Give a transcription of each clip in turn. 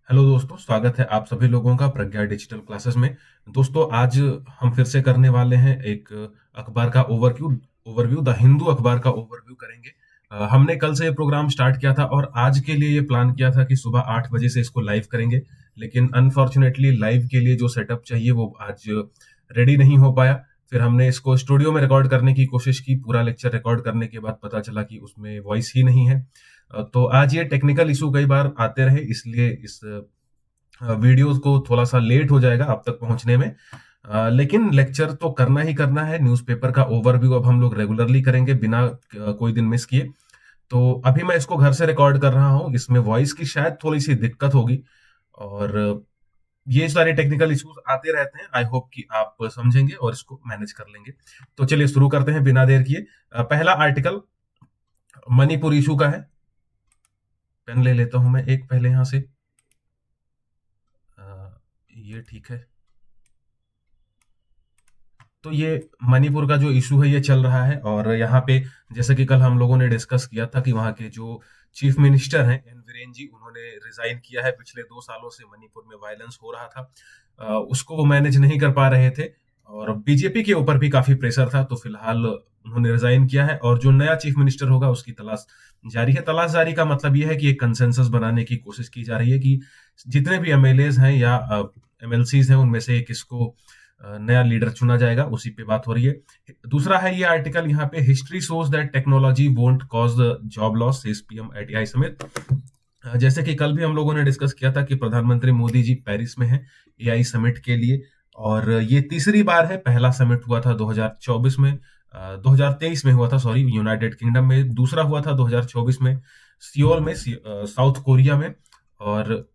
Hello दोस्तों, स्वागत है आप सभी लोगों का प्रज्ञा डिजिटल क्लासेस में। दोस्तों, आज हम फिर से करने वाले हैं एक अखबार का ओवरव्यू ओवरव्यू द हिंदू अखबार का ओवरव्यू करेंगे। हमने कल से ये प्रोग्राम स्टार्ट किया था और आज के लिए ये प्लान किया था कि सुबह 8 बजे से इसको लाइव करेंगे, लेकिन अनफॉर्चुनेटली लाइव के लिए जो सेटअप चाहिए वो आज रेडी नहीं हो पाया। फिर हमने इसको स्टूडियो में रिकॉर्ड करने की कोशिश की। पूरा लेक्चर रिकॉर्ड करने के बाद पता चला कि उसमें वॉइस ही नहीं है। तो आज ये टेक्निकल इशू कई बार आते रहे, इसलिए इस वीडियोस को थोड़ा सा लेट हो जाएगा आप तक पहुंचने में। लेकिन लेक्चर तो करना ही करना है। न्यूज़पेपर का ओवरव्यू अब हम लोग रेगुलरली करेंगे बिना कोई दिन मिस किए। तो अभी मैं इसको घर से रिकॉर्ड कर रहा हूँ, इसमें वॉइस की शायद थोड़ी सी दिक्कत होगी और ये सारे टेक्निकल इश्यूज आते रहते हैं। आई होप कि आप समझेंगे और इसको मैनेज कर लेंगे। तो चलिए शुरू करते हैं बिना देर किए। पहला आर्टिकल मणिपुर इशू का है। पेन ले लेता हूं मैं एक पहले यहां से। ये ठीक है। तो ये मणिपुर का जो इशू है ये चल रहा है और यहाँ पे जैसे कि कल हम लोगों ने डिस्कस किया था कि वहाँ के जो चीफ मिनिस्टर हैं एन वीरेन जी, उन्होंने रिजाइन किया है। पिछले 2 सालों से मणिपुर में वायलेंस हो रहा था, उसको वो मैनेज नहीं कर पा रहे थे और बीजेपी के ऊपर भी काफी प्रेशर था। तो फिलहाल उन्होंने रिजाइन किया है और जो नया चीफ मिनिस्टर होगा उसकी तलाश जारी है। तलाश जारी का मतलब ये है कि एक कंसेंसस बनाने की कोशिश की जा रही है कि जितने भी एमएलएज हैं या एमएलसीज हैं उनमें से किसको नया लीडर चुना जाएगा, उसी पे बात हो रही है। दूसरा है ये आर्टिकल यहाँ पे, history shows that technology won't cause job loss says PM eight AI summit. जैसे कि कल भी हम लोगों ने डिस्कस किया था कि प्रधानमंत्री मोदी जी पेरिस में हैं एआई समिट के लिए और ये तीसरी बार है। पहला समिट हुआ था 2024 में, 2023 में हुआ था, सॉरी, यूनाइटेड किंगडम में। दूसरा हुआ था 2024 में सियोल में, साउथ कोरिया में। और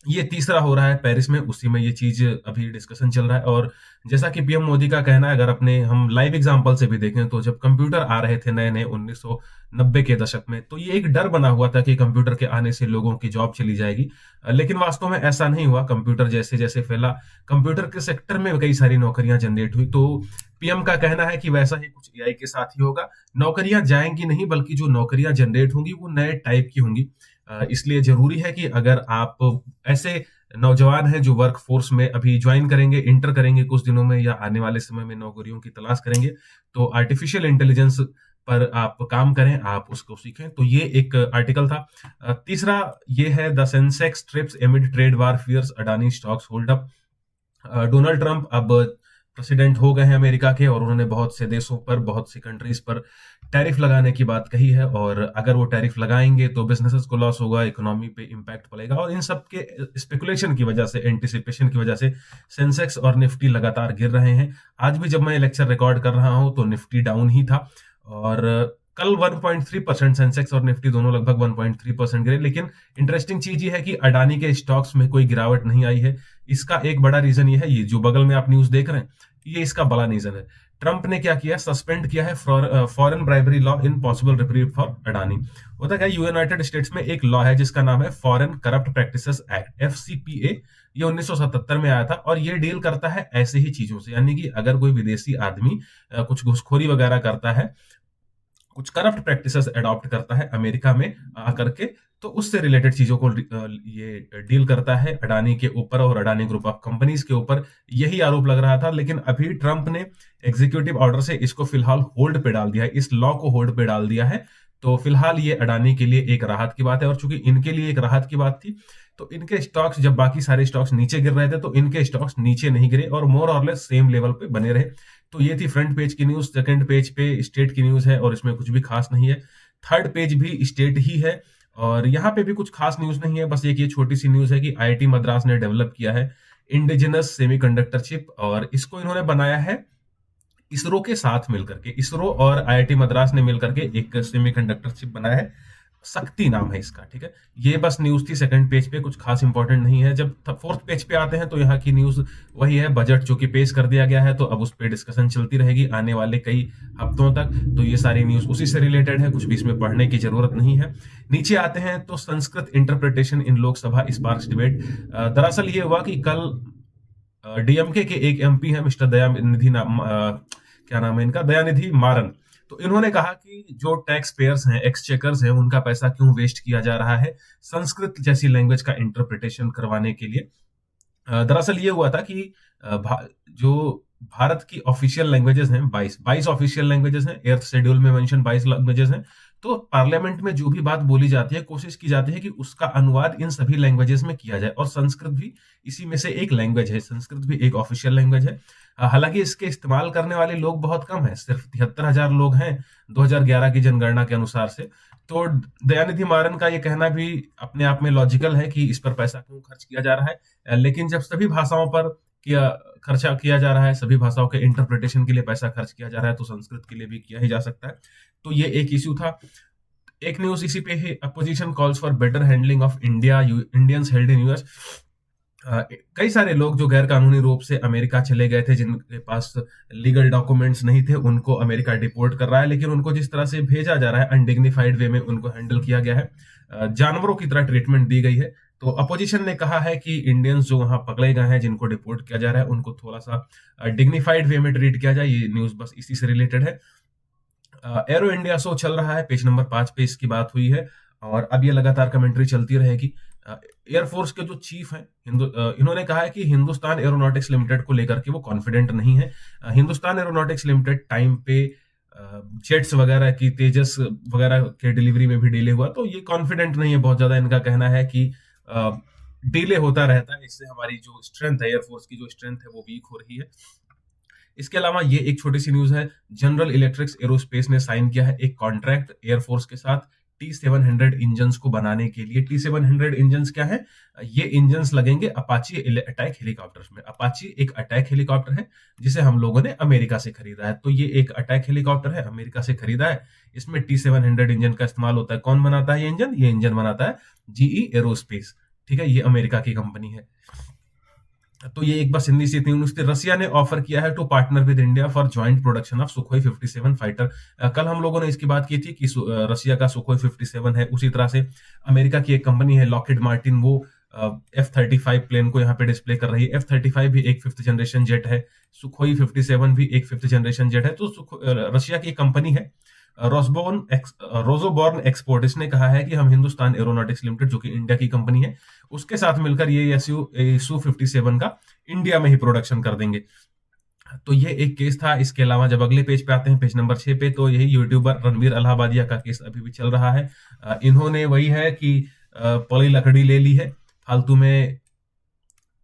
ये तीसरा हो रहा है पेरिस में, उसी में ये चीज अभी डिस्कशन चल रहा है। और जैसा कि पीएम मोदी का कहना है, अगर अपने हम लाइव एग्जांपल से भी देखें तो जब कंप्यूटर आ रहे थे नए नए 1990 के दशक में, तो ये एक डर बना हुआ था कि कंप्यूटर के आने से लोगों की जॉब चली जाएगी। लेकिन वास्तव में ऐसा नहीं हुआ। कंप्यूटर जैसे जैसे फैला, कंप्यूटर के सेक्टर में कई सारी नौकरियां जनरेट हुई। तो पीएम का कहना है कि वैसा ही कुछ एआई के साथ ही होगा। नौकरियां जाएंगी नहीं, बल्कि जो नौकरियां जनरेट होंगी वो नए टाइप की होंगी। इसलिए जरूरी है कि अगर आप ऐसे नौजवान हैं जो वर्क फोर्स में अभी ज्वाइन करेंगे, इंटर करेंगे कुछ दिनों में या आने वाले समय में नौकरियों की तलाश करेंगे, तो आर्टिफिशियल इंटेलिजेंस पर आप काम करें, आप उसको सीखें। तो ये एक आर्टिकल था। तीसरा ये है, the Sensex trips amid trade war fears, Adani stocks hold up. Donald Trump अब प्रेसिडेंट हो गए हैं अमेरिका के और उन्होंने बहुत से देशों पर, बहुत सी कंट्रीज पर टैरिफ लगाने की बात कही है। और अगर वो टैरिफ लगाएंगे तो बिजनेसेस को लॉस होगा, इकोनॉमी पे इम्पैक्ट पड़ेगा। और इन सब के स्पेकुलेशन की वजह से, एंटिसिपेशन की वजह से सेंसेक्स और निफ्टी लगातार गिर रहे हैं। आज भी जब मैं लेक्चर रिकॉर्ड कर रहा हूं तो निफ्टी डाउन ही था और कल 1.3% सेंसेक्स और निफ्टी दोनों लगभग 1.3% गिरे। लेकिन इंटरेस्टिंग चीज ये है कि अडानी के स्टॉक्स में कोई गिरावट नहीं आई है। इसका एक बड़ा रीजन ये है, ये जो बगल में आप न्यूज देख रहे हैं, ये इसका बड़ा रीजन है। ट्रंप ने क्या किया, सस्पेंड किया है foreign bribery law in possible reprieve for Adani. होता क्या, यूनाइटेड स्टेट्स में एक लॉ है जिसका नाम है फॉरेन करप्ट प्रैक्टिसेस एक्ट, एफसीपीए। ये 1977 में आया था और ये डील करता है ऐसे ही चीजों से, यानी कि अगर कोई विदेशी आदमी कुछ घुसखोरी वगैरह करता है, कुछ करप्ट प्रैक्टिसेस अडॉप्ट करता है अमेरिका में आकर के, तो उससे रिलेटेड चीजों को ये डील करता है अडानी के ऊपर और अडानी ग्रुप ऑफ कंपनीज के ऊपर। यही आरोप लग रहा था, लेकिन अभी ट्रंप ने एग्जीक्यूटिव ऑर्डर से इसको फिलहाल होल्ड पे डाल दिया है, इस लॉ को होल्ड पे डाल दिया है। तो फिलहाल ये अडानी के लिए एक राहत की बात है। और चूंकि इनके लिए एक राहत की बात थी, तो इनके स्टॉक्स, जब बाकी सारे स्टॉक्स नीचे गिर रहे थे तो इनके स्टॉक्स नीचे नहीं गिरे और मोर और लेस सेम लेवल पे बने रहे। तो ये थी फ्रंट पेज की न्यूज। सेकंड पेज पे स्टेट की न्यूज है और इसमें कुछ भी खास नहीं है। थर्ड पेज भी स्टेट ही है और यहाँ पे भी कुछ खास न्यूज नहीं है। बस एक ये छोटी सी न्यूज है कि आईआईटी मद्रास ने डेवलप किया है इंडिजिनस सेमीकंडक्टर चिप और इसको इन्होंने बनाया है इसरो के साथ मिलकर के। इसरो और आईआईटी मद्रास ने मिलकर के एक सेमीकंडक्टर चिप बनाया है, शक्ति नाम है इसका। ठीक है, ये बस न्यूज थी सेकंड पेज पे, कुछ खास इंपॉर्टेंट नहीं है। जब फोर्थ पेज पे आते हैं तो यहाँ की न्यूज वही है, बजट जो कि पेश कर दिया गया है, तो अब उस पर डिस्कशन चलती रहेगी आने वाले कई हफ्तों तक। तो ये सारी न्यूज उसी से रिलेटेड है, कुछ भी इसमें पढ़ने की जरूरत नहीं है। नीचे आते हैं तो संस्कृत इंटरप्रिटेशन इन लोकसभा स्पार्क्स डिबेट। दरअसल ये हुआ कि कल डीएमके के एक एमपी है मिस्टर दयानिधि नाम, क्या नाम है इनका, दयानिधि मारन। तो इन्होंने कहा कि जो टैक्स पेयर्स हैं, एक्सचेकर्स हैं, उनका पैसा क्यों वेस्ट किया जा रहा है संस्कृत जैसी लैंग्वेज का इंटरप्रिटेशन करवाने के लिए। दरअसल ये हुआ था कि जो भारत की ऑफिशियल लैंग्वेजेस हैं 22 ऑफिशियल लैंग्वेजेस हैं, एर्थ शेड्यूल में मेंशन 22 लैंग्वेजेस हैं। तो पार्लियामेंट में जो भी बात बोली जाती है, कोशिश की जाती है कि उसका अनुवाद इन सभी लैंग्वेजेस में किया जाए, और संस्कृत भी इसी में से एक लैंग्वेज है। संस्कृत भी एक ऑफिशियल लैंग्वेज है। हालांकि इसके इस्तेमाल करने वाले लोग बहुत कम हैं, सिर्फ 73,000 लोग हैं 2011 की जनगणना के अनुसार से। तो दयानिधि मारन का ये कहना भी अपने आप में लॉजिकल है कि इस पर पैसा क्यों खर्च किया जा रहा है। लेकिन जब सभी भाषाओं पर खर्चा किया जा रहा है, सभी भाषाओं के इंटरप्रिटेशन के लिए पैसा खर्च किया जा रहा है, तो संस्कृत के लिए भी किया ही जा सकता है। तो ये एक इश्यू था। एक न्यूज इसी पे है, opposition calls for better handling of Indians held in US. कई सारे लोग जो गैर कानूनी रूप से अमेरिका चले गए थे, जिनके पास लीगल डॉक्यूमेंट्स नहीं थे, उनको अमेरिका डिपोर्ट कर रहा है। लेकिन उनको जिस तरह से भेजा जा रहा है, अनडिग्निफाइड वे में उनको हैंडल किया गया है, जानवरों की तरह ट्रीटमेंट दी गई है। तो अपोजिशन ने कहा है कि इंडियंस जो वहां पकड़े गए हैं, जिनको डिपोर्ट किया जा रहा है, उनको थोड़ा सा डिग्निफाइड वे में ट्रीट किया जाए। ये न्यूज बस इसी से रिलेटेड है। एरो इंडिया शो चल रहा है, पेज नंबर 5 पे इसकी बात हुई है, और अब ये लगातार कमेंट्री चलती रहेगी। एयरफोर्स के जो चीफ हैं इन्होंने कहा है कि हिंदुस्तान एरोनॉटिक्स लिमिटेड को लेकर के वो कॉन्फिडेंट नहीं है। हिंदुस्तान एरोनॉटिक्स लिमिटेड टाइम पे जेट्स वगैरह की, तेजस वगैरह के डिलीवरी में भी डिले हुआ, तो ये कॉन्फिडेंट नहीं है बहुत ज्यादा। इनका कहना है कि डिले होता रहता है, इससे हमारी जो स्ट्रेंथ है, एयरफोर्स की जो स्ट्रेंथ है, वो वीक हो रही है। इसके अलावा ये एक छोटी सी न्यूज है, जनरल इलेक्ट्रिक्स एरोस्पेस ने साइन किया है एक कॉन्ट्रैक्ट एयरफोर्स के साथ T700 इंजन्स को बनाने के लिए। T700 इंजन्स क्या है? ये इंजन्स लगेंगे अपाची अटैक हेलीकॉप्टर्स में। अपाची एक अटैक हेलीकॉप्टर है जिसे हम लोगों ने अमेरिका से खरीदा है। तो ये एक अटैक हेलीकॉप्टर है, अमेरिका से खरीदा है। इसमें T700 इंजन का इस्तेमाल होता है। कौन बनाता है ये इंजन? ये इंजन बनाता है GE एरोस्पेस। ठीक है, ये अमेरिका की कंपनी है। तो ये एक बस हिंदी सी थी। रसिया ने ऑफर किया है to partner with India for joint production of Sukhoi 57 fighter. कल हम लोगों ने इसकी बात की थी कि रसिया का सुखोई 57 है। उसी तरह से अमेरिका की एक कंपनी है लॉकहीड मार्टिन, वो F-35 प्लेन को यहाँ पे डिस्प्ले कर रही है। F-35 भी एक 5th जनरेशन जेट है, सुखोई 57 भी एक 5th जनरेशन जेट है। तो रशिया की एक कंपनी है रोजोबॉर्न एक्सपोर्ट, इसने कहा है कि हम हिंदुस्तान एरोनॉटिक्स लिमिटेड, जो कि इंडिया की कंपनी है, उसके साथ मिलकर ये Su-57 का इंडिया में ही प्रोडक्शन कर देंगे। तो ये एक केस था। इसके अलावा जब अगले पेज पे आते हैं, पेज नंबर 6 पे, तो यही यूट्यूबर रणवीर अलाहाबादिया का केस अभी भी चल रहा है। इन्होंने वही है कि पड़ी लकड़ी ले ली है, फालतू में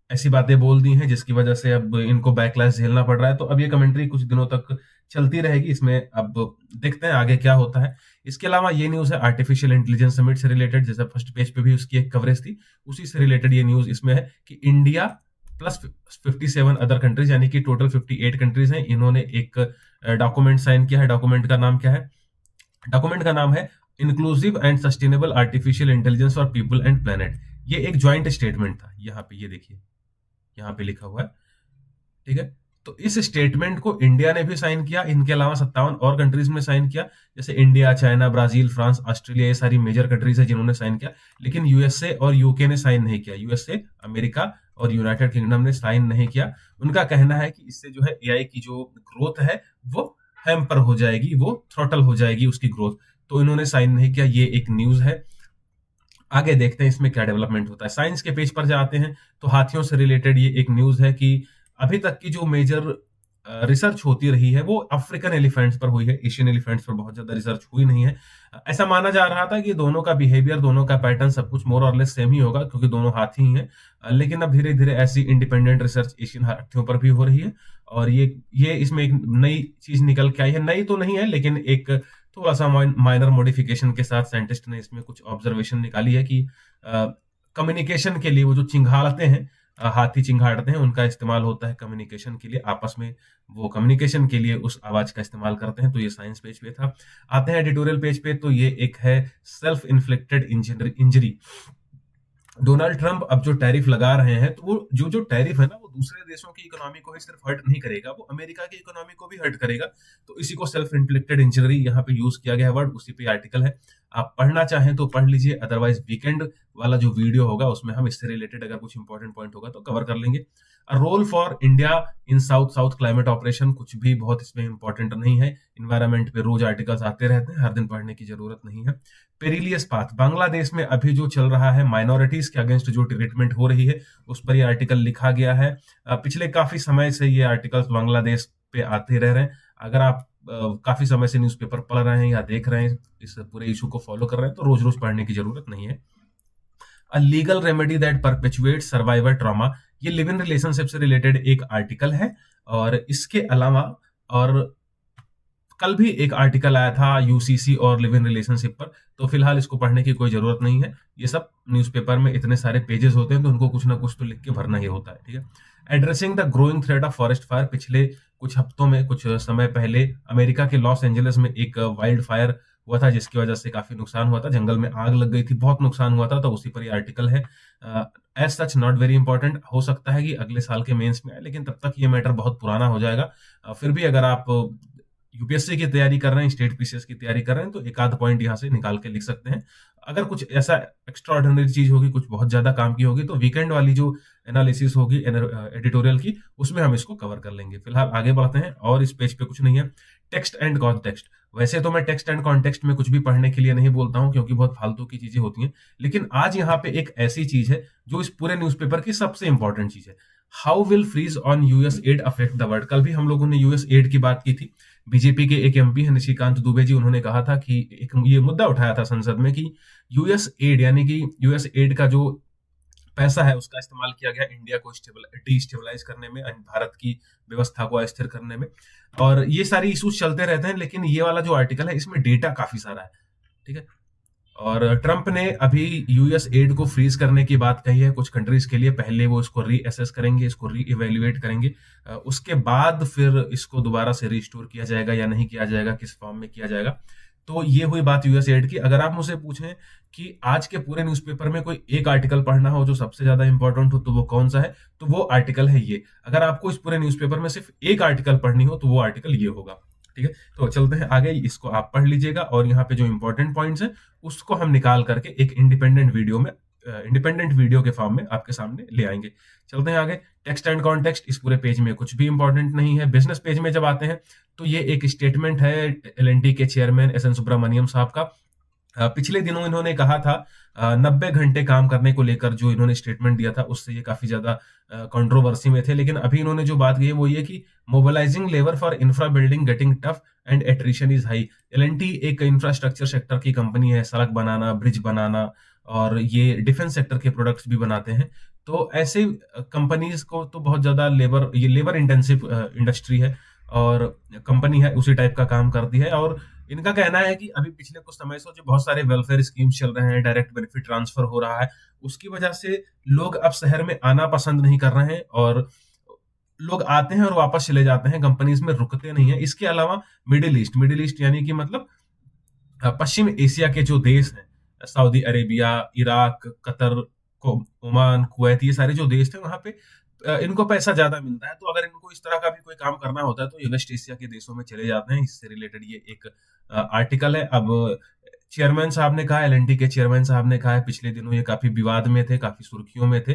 ऐसी बातें बोल दी हैं, जिसकी वजह से अब इनको बैकलैश झेलना पड़ रहा है। तो अब ये कमेंट्री कुछ दिनों तक चलती रहेगी, इसमें अब देखते हैं आगे क्या होता है। इसके अलावा ये न्यूज है आर्टिफिशियल इंटेलिजेंस समिट से रिलेटेड, जैसे फर्स्ट पेज पे भी उसकी एक कवरेज थी, उसी से रिलेटेड ये न्यूज इसमें है कि इंडिया प्लस 57 अदर कंट्रीज, यानी कि टोटल 58 कंट्रीज हैं, इन्होंने एक डॉक्यूमेंट साइन किया है। डॉक्यूमेंट का नाम क्या है? डॉक्यूमेंट का नाम है inclusive and sustainable artificial intelligence for people and planet. ये एक ज्वाइंट स्टेटमेंट था, यहाँ पे ये देखिए, यहाँ पे लिखा हुआ है। ठीक है, तो इस स्टेटमेंट को इंडिया ने भी साइन किया, इनके अलावा 57 और कंट्रीज में साइन किया, जैसे India, China, Brazil, France, Australia, ये सारी मेजर कंट्रीज है जिन्होंने साइन किया। लेकिन यूएसए और यूके ने साइन नहीं किया। यूएसए, अमेरिका और यूनाइटेड किंगडम ने साइन नहीं किया। उनका कहना है कि इससे जो है एआई की जो ग्रोथ है वो हैम्पर हो जाएगी, वो थ्रॉटल हो जाएगी उसकी ग्रोथ। तो इन्होंने साइन नहीं किया। ये एक न्यूज है। आगे देखते हैं इसमें क्या डेवलपमेंट होता है। साइंस के पेज पर जाते हैं तो हाथियों से रिलेटेड ये एक न्यूज है कि अभी तक की जो मेजर रिसर्च होती रही है वो अफ्रीकन एलिफेंट्स पर हुई है, एशियन एलिफेंट्स पर बहुत ज्यादा रिसर्च हुई नहीं है। ऐसा माना जा रहा था कि दोनों का बिहेवियर, दोनों का पैटर्न सब कुछ मोर और लेस सेम ही होगा, क्योंकि दोनों हाथी ही हैं। लेकिन अब धीरे धीरे ऐसी इंडिपेंडेंट रिसर्च एशियन हाथियों पर भी हो रही है, और ये इसमें एक नई चीज निकल के आई है। नई तो नहीं है, लेकिन एक थोड़ा सा माइनर मॉडिफिकेशन के साथ साइंटिस्ट ने इसमें कुछ ऑब्जर्वेशन निकाली है कि कम्युनिकेशन के लिए वो जो चिंघाड़ते हैं, हाथी चिंघाड़ते हैं, उनका इस्तेमाल होता है कम्युनिकेशन के लिए। आपस में वो कम्युनिकेशन के लिए उस आवाज का इस्तेमाल करते हैं। तो ये साइंस पेज पे था। आते हैं एडिटोरियल पेज पे, तो ये एक है self inflicted injury. Donald Trump अब जो टैरिफ लगा रहे हैं, तो वो जो टैरिफ है ना, वो दूसरे देशों की इकोनॉमी को ही सिर्फ हर्ट नहीं करेगा, वो अमेरिका की इकोनॉमी को भी हर्ट करेगा। तो इसी को सेल्फ इन्फ्लिक्टेड इंजरी यहाँ पे यूज किया गया वर्ड, उसी पे आर्टिकल है। आप पढ़ना चाहें तो पढ़ लीजिए, अदरवाइज वीकेंड वाला जो वीडियो होगा उसमें हम इससे रिलेटेड अगर कुछ इंपॉर्टेंट पॉइंट होगा तो कवर कर लेंगे। Role for India in south south climate operation, कुछ भी बहुत इसमें इंपॉर्टेंट नहीं है। इन्वायरमेंट पे रोज आर्टिकल्स आते रहते हैं, हर दिन पढ़ने की जरूरत नहीं है। पेरिलियस पाथ, बांग्लादेश में अभी जो चल रहा है माइनॉरिटीज के अगेंस्ट जो ट्रीटमेंट हो रही है, उस पर ये आर्टिकल लिखा गया है। पिछले काफी समय से ये आर्टिकल्स बांग्लादेश पे आते रह रहे हैं। अगर आप काफी समय से न्यूज़पेपर पढ़ रहे हैं या देख रहे हैं, इस पूरे इशू को फॉलो कर रहे हैं, तो रोज रोज पढ़ने की जरूरत नहीं है। A legal remedy that perpetuate survivor trauma, ये लिव इन रिलेशनशिप से रिलेटेड एक आर्टिकल है। और इसके अलावा और कल भी एक आर्टिकल आया था यूसीसी और लिव इन रिलेशनशिप पर, तो फिलहाल इसको पढ़ने की कोई जरूरत नहीं है। ये सब न्यूज़पेपर में इतने सारे पेजेस होते हैं तो उनको कुछ ना कुछ तो लिख के भरना ही होता है, ठीक है। Addressing the growing threat of forest fire, पिछले कुछ हफ्तों में, कुछ समय पहले अमेरिका के लॉस एंजलिस में एक वाइल्ड फायर हुआ था, जिसकी वजह से काफी नुकसान हुआ था, जंगल में आग लग गई थी, बहुत नुकसान हुआ था, तो उसी पर ये आर्टिकल है। As such not very important, हो सकता है कि अगले साल के मेंस में आए, लेकिन तब तक ये मैटर बहुत पुराना हो जाएगा। फिर भी अगर आप यूपीएससी की तैयारी कर रहे हैं, स्टेट पीसीएस की तैयारी कर रहे हैं, तो एक आध पॉइंट यहाँ से निकाल के लिख सकते हैं। अगर कुछ ऐसा एक्स्ट्रा ऑर्डिनरी चीज होगी, कुछ बहुत ज्यादा काम की होगी, तो वीकेंड वाली जो एनालिसिस होगी एडिटोरियल की, उसमें हम इसको कवर कर लेंगे। फिलहाल आगे बढ़ते हैं, और इस पेज पे कुछ नहीं है। टेक्स्ट एंड कॉन्टेक्स्ट, वैसे तो मैं टेक्स्ट एंड कॉन्टेक्स्ट में कुछ भी पढ़ने के लिए नहीं बोलता हूं, क्योंकि बहुत फालतू की चीजें होती हैं, लेकिन आज यहाँ पे एक ऐसी चीज है जो इस पूरे न्यूज़पेपर की सबसे इंपॉर्टेंट चीज है। How will freeze on US aid affect the world, कल भी हम लोगों ने यूएस एड की बात की थी। बीजेपी के एक एमपी है निशिकांत दुबे जी, उन्होंने कहा था कि एक ये मुद्दा उठाया था संसद में कि यूएस एड, यानी कि यूएस एड का जो पैसा है उसका इस्तेमाल किया गया इंडिया को डिस्टेबलाइज करने में, भारत की व्यवस्था को अस्थिर करने में, और ये सारी इश्यूज चलते रहते हैं। लेकिन ये वाला जो आर्टिकल है इसमें डेटा काफी सारा है, ठीक है। और ट्रंप ने अभी यूएस एड को फ्रीज करने की बात कही है कुछ कंट्रीज के लिए। पहले वो इसको रीअसेस करेंगे, इसको रीइवेल्युएट करेंगे, उसके बाद फिर इसको दोबारा से रिस्टोर किया जाएगा या नहीं किया जाएगा, किस फॉर्म में किया जाएगा। तो ये हुई बात यूएस एड की। अगर आप मुझसे पूछें कि आज के पूरे न्यूज़पेपर में कोई एक आर्टिकल पढ़ना हो जो सबसे ज्यादा इंपॉर्टेंट हो, तो वो कौन सा है, तो वो आर्टिकल है ये। अगर आपको इस पूरे न्यूज़पेपर में सिर्फ एक आर्टिकल पढ़नी हो, तो वो आर्टिकल ये होगा, ठीक है। तो चलते हैं आगे, इसको आप पढ़ लीजिएगा, और यहाँ पे जो इंपॉर्टेंट पॉइंट्स हैं उसको हम निकाल करके एक इंडिपेंडेंट वीडियो के फॉर्म में आपके सामने ले आएंगे। चलते हैं आगे। टेक्स्ट एंड कॉन्टेक्स्ट, इस पूरे पेज में कुछ भी इंपॉर्टेंट नहीं है। बिजनेस पेज में जब आते हैं तो ये एक स्टेटमेंट है एलएनटी के चेयरमैन एस एन सुब्रमण्यम साहब का। पिछले दिनों इन्होंने कहा था 90 घंटे काम करने को लेकर जो इन्होंने स्टेटमेंट दिया था, उससे ये काफी ज्यादा कंट्रोवर्सी में थे। लेकिन अभी इन्होंने जो बात कही है वो ये कि mobilising labour for infra building getting tough and attrition is high. LNT एक इंफ्रास्ट्रक्चर सेक्टर की कंपनी है, सड़क बनाना, ब्रिज बनाना, और ये डिफेंस सेक्टर के प्रोडक्ट्स भी बनाते हैं। तो ऐसे कंपनीज को तो बहुत ज्यादा लेबर इंटेंसिव इंडस्ट्री है और कंपनी है, उसी टाइप का काम करती है। और इनका कहना है कि अभी पिछले कुछ समय से जो बहुत सारे वेलफेयर स्कीम्स चल रहे हैं, डायरेक्ट बेनिफिट ट्रांसफर हो रहा है, उसकी वजह से लोग अब शहर में आना पसंद नहीं कर रहे हैं, और लोग आते हैं और वापस चले जाते हैं, कंपनीज में रुकते नहीं है। इसके अलावा मिडिल ईस्ट यानी कि मतलब पश्चिम एशिया के जो देश हैं, Saudi Arabia, Iraq, Qatar, Oman, Kuwait, ये सारे जो देश थे, वहां पे इनको पैसा ज्यादा मिलता है। तो अगर इनको इस तरह का भी कोई काम करना होता है तो ये वेस्ट एशिया के देशों में चले जाते हैं। इससे रिलेटेड ये एक आर्टिकल है। अब चेयरमैन साहब ने कहा, एलएनटी के चेयरमैन साहब ने कहा है, पिछले दिनों ये काफी विवाद में थे, काफी सुर्खियों में थे।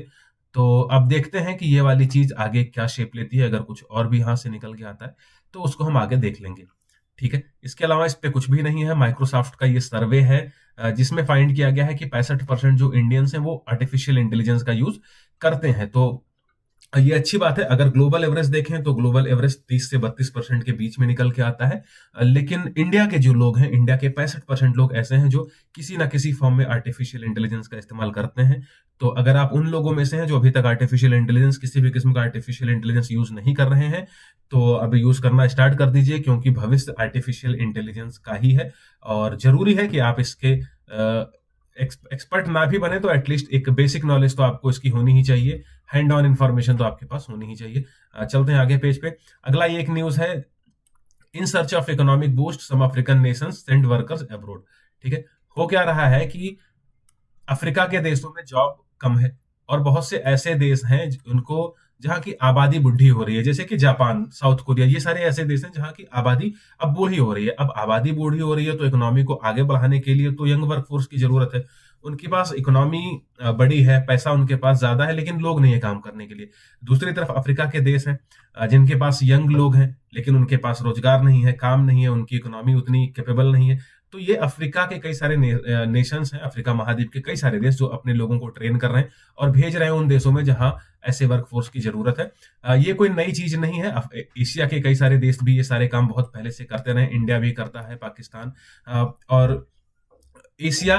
तो अब देखते हैं कि ये वाली चीज आगे क्या शेप लेती है। अगर कुछ और भी यहाँ से निकल के आता है तो उसको हम आगे देख लेंगे, ठीक है। इसके अलावा इस पे कुछ भी नहीं है। माइक्रोसॉफ्ट का ये सर्वे है जिसमें फाइंड किया गया है कि 65% जो इंडियंस हैं वो आर्टिफिशियल इंटेलिजेंस का यूज करते हैं। तो ये अच्छी बात है। अगर ग्लोबल एवरेज देखें तो ग्लोबल एवरेज 30 से 32% के बीच में निकल के आता है। लेकिन इंडिया के जो लोग हैं, इंडिया के 65% लोग ऐसे हैं जो किसी ना किसी फॉर्म में आर्टिफिशियल इंटेलिजेंस का इस्तेमाल करते हैं। तो अगर आप उन लोगों में से हैं जो अभी तक आर्टिफिशियल इंटेलिजेंस, किसी भी किस्म का आर्टिफिशियल इंटेलिजेंस यूज नहीं कर रहे हैं, तो अब यूज करना स्टार्ट कर दीजिए, क्योंकि भविष्य आर्टिफिशियल इंटेलिजेंस का ही है। और जरूरी है कि आप इसके एक्सपर्ट ना भी बने तो एटलीस्ट एक बेसिक नॉलेज तो आपको इसकी होनी ही चाहिए, हैंड ऑन इंफॉर्मेशन तो आपके पास होनी ही चाहिए। चलते हैं आगे पेज पे। अगला ये एक न्यूज है, in search of economic boost some African nations send workers abroad, ठीक है। हो क्या रहा है कि अफ्रीका के देशों में जॉब कम है, और बहुत से ऐसे देश हैं उनको जहां की आबादी बुढ़ी हो रही है, जैसे कि जापान, साउथ कोरिया, ये सारे ऐसे देश हैं जहां की आबादी अब बूढ़ी हो रही है। अब आबादी बूढ़ी हो रही है तो इकोनॉमी को आगे बढ़ाने के लिए तो यंग वर्कफोर्स की जरूरत है। उनके पास इकोनॉमी बड़ी है, पैसा उनके पास ज्यादा है, लेकिन लोग नहीं है काम करने के लिए। दूसरी तरफ अफ्रीका के देश हैं जिनके पास यंग लोग हैं, लेकिन उनके पास रोजगार नहीं है, काम नहीं है, उनकी इकोनॉमी उतनी कैपेबल नहीं है। तो ये अफ्रीका के कई सारे नेशंस हैं, अफ्रीका महाद्वीप के कई सारे देश जो अपने लोगों को ट्रेन कर रहे हैं और भेज रहे हैं उन देशों में जहां ऐसे वर्कफोर्स की जरूरत है। ये कोई नई चीज नहीं है। एशिया के कई सारे देश भी ये सारे काम बहुत पहले से करते रहे, इंडिया भी करता है, पाकिस्तान और एशिया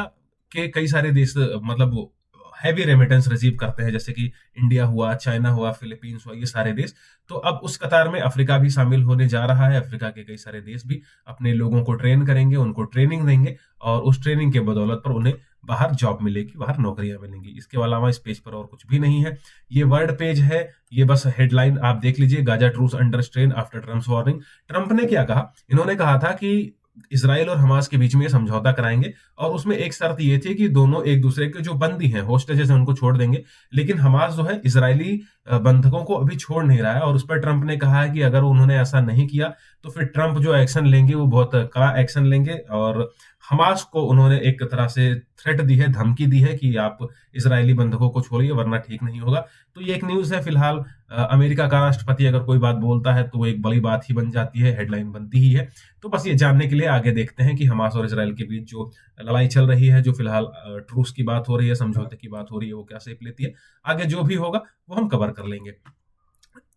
के कई सारे देश मतलब हैवी रेमिटेंस रिसीव करते हैं, जैसे कि इंडिया हुआ, चाइना हुआ, फिलीपींस हुआ, ये सारे देश। तो अब उस कतार में अफ्रीका भी शामिल होने जा रहा है। अफ्रीका के कई सारे देश भी अपने लोगों को ट्रेन करेंगे, उनको ट्रेनिंग देंगे और उस ट्रेनिंग के बदौलत पर उन्हें बाहर जॉब मिलेगी, बाहर नौकरियां मिलेंगी। इसके अलावा इस पेज पर और कुछ भी नहीं है। ये वर्ड पेज है, ये बस हेडलाइन आप देख लीजिए, Gaza truce under strain after Trump's warning. Trump ने क्या कहा? इन्होंने कहा था कि इसराइल और हमास के बीच में समझौता कराएंगे और उसमें एक शर्त ये थी कि दोनों एक दूसरे के जो बंदी हैं, होस्टेजेस हैं, उनको छोड़ देंगे। लेकिन हमास जो है इजरायली बंधकों को अभी छोड़ नहीं रहा है और उस पर ट्रंप ने कहा है कि अगर उन्होंने ऐसा नहीं किया तो फिर ट्रंप जो एक्शन लेंगे वो बहुत कड़ा एक्शन लेंगे। और हमास को उन्होंने एक तरह से थ्रेट दी है, धमकी दी है कि आप इजरायली बंधकों को छोड़िए वरना ठीक नहीं होगा। तो ये एक न्यूज है फिलहाल। अमेरिका का राष्ट्रपति अगर कोई बात बोलता है तो वो एक बड़ी बात ही बन जाती है, हेडलाइन बनती ही है। तो बस ये जानने के लिए आगे देखते हैं कि हमास और इसराइल के बीच जो लड़ाई चल रही है, जो फिलहाल ट्रूस की बात हो रही है, समझौते की बात हो रही है, वो क्या शेप लेती है। आगे जो भी होगा वो हम कवर कर लेंगे।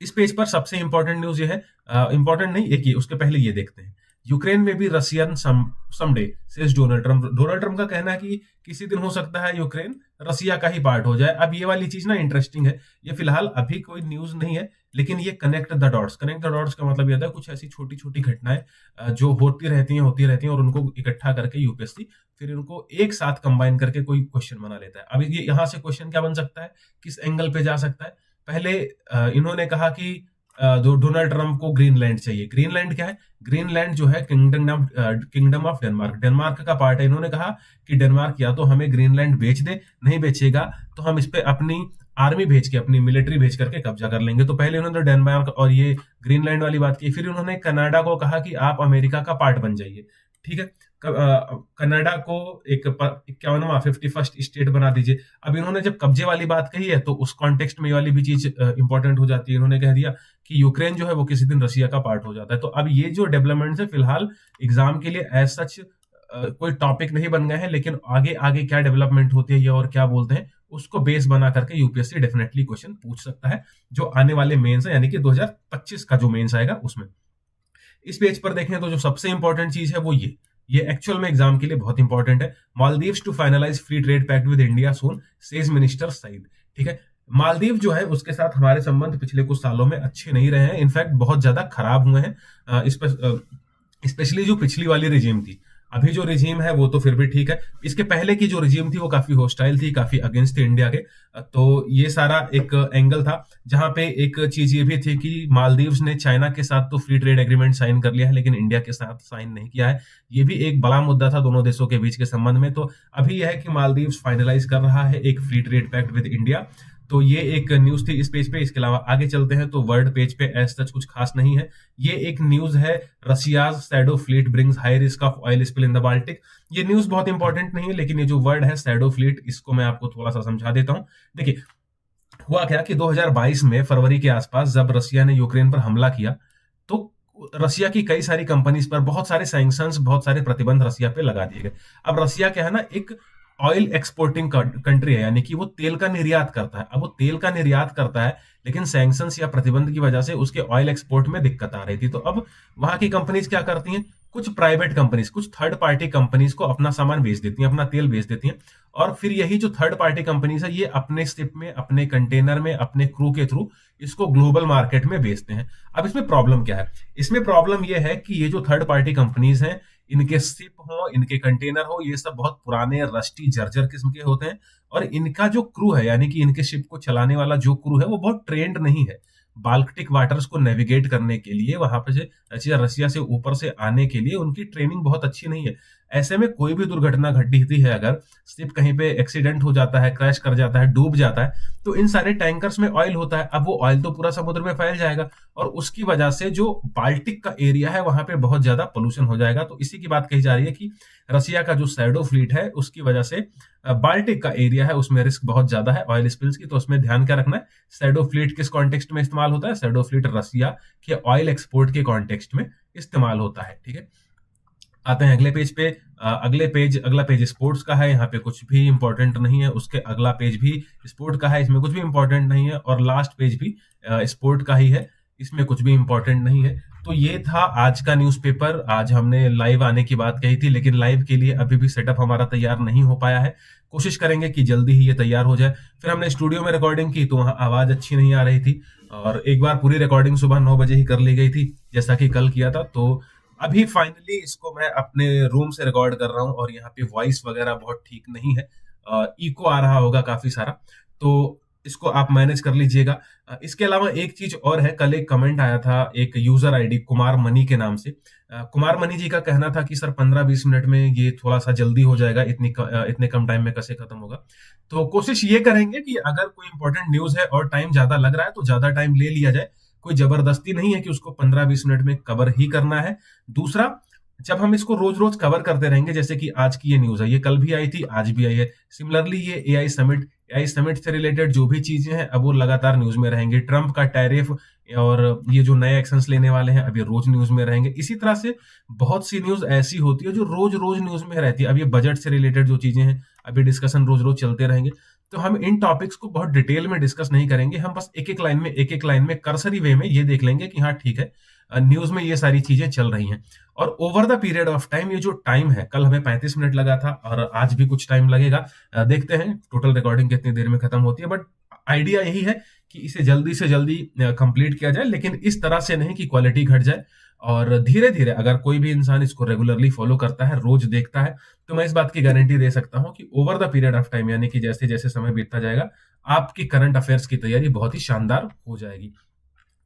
इस पेज पर सबसे इंपॉर्टेंट न्यूज ये है, इंपॉर्टेंट नहीं, एक ही, उसके पहले ये देखते हैं। यूक्रेन में भी Russian someday says Donald Trump. Donald Trump का कहना है कि किसी दिन हो सकता है यूक्रेन रसिया का ही पार्ट हो जाए। अब ये वाली चीज ना इंटरेस्टिंग है। ये फिलहाल अभी कोई न्यूज नहीं है, लेकिन ये connect the dots. Connect the dots का मतलब यह था कुछ ऐसी छोटी छोटी घटनाएं जो होती रहती हैं और उनको इकट्ठा करके यूपीएससी फिर उनको एक साथ कंबाइन करके कोई क्वेश्चन बना लेता है। अब ये यहाँ से क्वेश्चन क्या बन सकता है, किस एंगल पे जा सकता है? पहले इन्होंने कहा कि डोनाल्ड ट्रंप को ग्रीनलैंड चाहिए। ग्रीनलैंड क्या है? ग्रीनलैंड जो है किंगडम ऑफ डेनमार्क, डेनमार्क का पार्ट है। इन्होंने कहा कि डेनमार्क या तो हमें ग्रीनलैंड बेच दे, नहीं बेचेगा तो हम इस पे अपनी आर्मी भेज के, अपनी मिलिट्री भेज करके कब्जा कर लेंगे। तो पहले उन्होंने डेनमार्क और ये ग्रीनलैंड वाली बात की। फिर उन्होंने कनाडा को कहा कि आप अमेरिका का पार्ट बन जाइए, ठीक है, कनाडा को एक 51वां 51st स्टेट बना दीजिए। अब इन्होंने जब कब्जे वाली बात कही है तो उस कॉन्टेक्स्ट में ये वाली भी चीज इंपॉर्टेंट हो जाती है। इन्होंने कह दिया कि यूक्रेन जो है वो किसी दिन रशिया का पार्ट हो जाता है। तो अब ये जो डेवलपमेंट्स है फिलहाल एग्जाम के लिए एज सच कोई टॉपिक नहीं बन गए हैं, लेकिन आगे आगे क्या डेवलपमेंट होती है ये और क्या बोलते हैं उसको बेस बना करके यूपीएससी डेफिनेटली क्वेश्चन पूछ सकता है जो आने वाले मेंस है, यानी कि 2025 का जो मेंस आएगा उसमें। इस पेज पर देखें तो जो सबसे इंपॉर्टेंट चीज है वो ये एक्चुअल में एग्जाम के लिए बहुत इंपॉर्टेंट है। Maldives to finalise free trade pact with India soon, says minister Saeed. ठीक है, मालदीव जो है उसके साथ हमारे संबंध पिछले कुछ सालों में अच्छे नहीं रहे हैं, इनफैक्ट बहुत ज्यादा खराब हुए हैं। स्पेशली जो पिछली वाली रिजीम थी। अभी जो रिजीम है वो तो फिर भी ठीक है, इसके पहले की जो रिजीम थी वो काफी होस्टाइल थी, काफी अगेंस्ट थी इंडिया के। तो ये सारा एक एंगल था जहां पे एक चीज ये भी थी कि मालदीव्स ने चाइना के साथ तो फ्री ट्रेड एग्रीमेंट साइन कर लिया है, लेकिन इंडिया के साथ साइन नहीं किया है। ये भी एक बड़ा मुद्दा था दोनों देशों के बीच के संबंध में। तो अभी यह है कि मालदीव्स फाइनलाइज कर रहा है एक free trade pact with India. तो ये एक न्यूज थी इस पेज पे। इसके अलावा आगे चलते हैं तो वर्ल्ड पेज पे एज सच कुछ खास नहीं है। ये एक न्यूज है, Russia's shadow fleet brings high risk of oil spill in the Baltic. ये न्यूज बहुत इंपॉर्टेंट नहीं है, लेकिन ये जो वर्ड है शैडो फ्लीट, इसको मैं आपको थोड़ा सा समझा देता हूं। देखिए हुआ क्या कि 2022 में फरवरी के आसपास जब रशिया ने यूक्रेन पर हमला किया तो रशिया की कई सारी कंपनीज पर बहुत सारे सैंक्शंस, बहुत सारे प्रतिबंध रशिया पे लगा दिए गए। अब रशिया क्या है ना, एक ऑयल एक्सपोर्टिंग कंट्री है, यानी कि वो तेल का निर्यात करता है। अब वो तेल का निर्यात करता है, लेकिन सैंक्शंस या प्रतिबंध की वजह से उसके ऑयल एक्सपोर्ट में दिक्कत आ रही थी। तो अब वहां की कंपनीज क्या करती हैं, कुछ प्राइवेट कंपनीज, कुछ थर्ड पार्टी कंपनीज को अपना सामान बेच देती हैं, अपना तेल बेच देती हैं। और फिर यही जो थर्ड पार्टी कंपनीज है ये अपने शिप में, अपने कंटेनर में, अपने क्रू के थ्रू इसको ग्लोबल मार्केट में बेचते हैं। अब इसमें प्रॉब्लम क्या है? इसमें प्रॉब्लम यह है कि ये जो थर्ड पार्टी कंपनीज हैं, इनके शिप हो, इनके कंटेनर हो, ये सब बहुत पुराने, रस्टी, जर्जर किस्म के होते हैं। और इनका जो क्रू है, यानी कि इनके शिप को चलाने वाला जो क्रू है वो बहुत ट्रेंड नहीं है। बाल्टिक वाटर्स को नेविगेट करने के लिए वहां पे रसिया से ऊपर से आने के लिए उनकी ट्रेनिंग बहुत अच्छी नहीं है। ऐसे में कोई भी दुर्घटना घटती है, अगर शिप कहीं पे एक्सीडेंट हो जाता है, क्रैश कर जाता है, डूब जाता है, तो इन सारे टैंकर्स में ऑयल होता है। अब वो ऑयल तो पूरा समुद्र में फैल जाएगा और उसकी वजह से जो बाल्टिक का एरिया है वहां पे बहुत ज्यादा पोल्यूशन हो जाएगा। तो इसी की बात कही जा रही है कि रसिया का जो शैडो फ्लीट है उसकी वजह से बाल्टिक का एरिया है उसमें रिस्क बहुत ज्यादा है ऑयल स्पिल्स की। तो उसमें ध्यान क्या रखना है, शैडो फ्लीट किस कॉन्टेक्स्ट में इस्तेमाल होता है, शैडो फ्लीट रसिया के ऑयल एक्सपोर्ट के कॉन्टेक्स्ट में इस्तेमाल होता है। ठीक है, आते हैं अगले पेज पे। अगला पेज स्पोर्ट्स का है, यहाँ पे कुछ भी इंपॉर्टेंट नहीं है। उसके अगला पेज भी स्पोर्ट का है, इसमें कुछ भी इंपॉर्टेंट नहीं है। और लास्ट पेज भी स्पोर्ट का ही है, इसमें कुछ भी इंपॉर्टेंट नहीं है। तो ये था आज का न्यूज़पेपर। आज हमने लाइव आने की बात कही थी, लेकिन लाइव के लिए अभी भी सेटअप हमारा तैयार नहीं हो पाया है। कोशिश करेंगे कि जल्दी ही ये तैयार हो जाए। फिर हमने स्टूडियो में रिकॉर्डिंग की तो वहाँ आवाज अच्छी नहीं आ रही थी, और एक बार पूरी रिकॉर्डिंग सुबह 9 बजे ही कर ली गई थी जैसा कि कल किया था। तो अभी फाइनली इसको मैं अपने रूम से रिकॉर्ड कर रहा हूँ, और यहाँ पे वॉइस वगैरह बहुत ठीक नहीं है, इको आ रहा होगा काफी सारा, तो इसको आप मैनेज कर लीजिएगा। इसके अलावा एक चीज और है, कल एक कमेंट आया था एक यूजर आईडी कुमार मनी के नाम से। कुमार मनी जी का कहना था कि सर 15-20 मिनट में ये थोड़ा सा जल्दी हो जाएगा, इतने कम टाइम में कैसे खत्म होगा। तो कोशिश ये करेंगे कि अगर कोई इंपॉर्टेंट न्यूज है और टाइम ज्यादा लग रहा है तो ज्यादा टाइम ले लिया जाए। कोई जबरदस्ती नहीं है कि उसको 15-20 मिनट में कवर ही करना है। दूसरा, जब हम इसको रोज रोज कवर करते रहेंगे, जैसे कि आज की ये न्यूज है, ये कल भी आई थी, आज भी आई है। सिमिलरली ये एआई समिट से रिलेटेड जो भी चीजें हैं अब वो लगातार न्यूज में रहेंगे। ट्रंप का टैरिफ और ये जो नए एक्शंस लेने वाले हैं अब ये रोज न्यूज में रहेंगे। इसी तरह से बहुत सी न्यूज ऐसी होती है जो रोज रोज न्यूज में रहती है। अब ये बजट से रिलेटेड जो चीजें हैं अभी डिस्कशन रोज रोज चलते रहेंगे। तो हम इन टॉपिक्स को बहुत डिटेल में डिस्कस नहीं करेंगे, हम बस एक एक लाइन में कर्सरी वे में ये देख लेंगे कि हाँ ठीक है, न्यूज में ये सारी चीजें चल रही हैं। और over the period of time, ये जो टाइम है, कल हमें 35 मिनट लगा था और आज भी कुछ टाइम लगेगा। देखते हैं टोटल रिकॉर्डिंग कितनी देर में खत्म होती है, बट आइडिया यही है कि इसे जल्दी से जल्दी कंप्लीट किया जाए, लेकिन इस तरह से नहीं कि क्वालिटी घट जाए। और धीरे धीरे अगर कोई भी इंसान इसको रेगुलरली फॉलो करता है, रोज देखता है, तो मैं इस बात की गारंटी दे सकता हूं कि over the period of time, यानी कि जैसे जैसे समय बीतता जाएगा, आपकी करंट अफेयर्स की तैयारी बहुत ही शानदार हो जाएगी।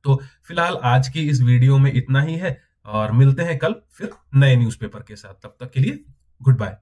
तो फिलहाल आज की इस वीडियो में इतना ही है, और मिलते हैं कल फिर नए न्यूज़पेपर के साथ। तब तक के लिए गुड बाय।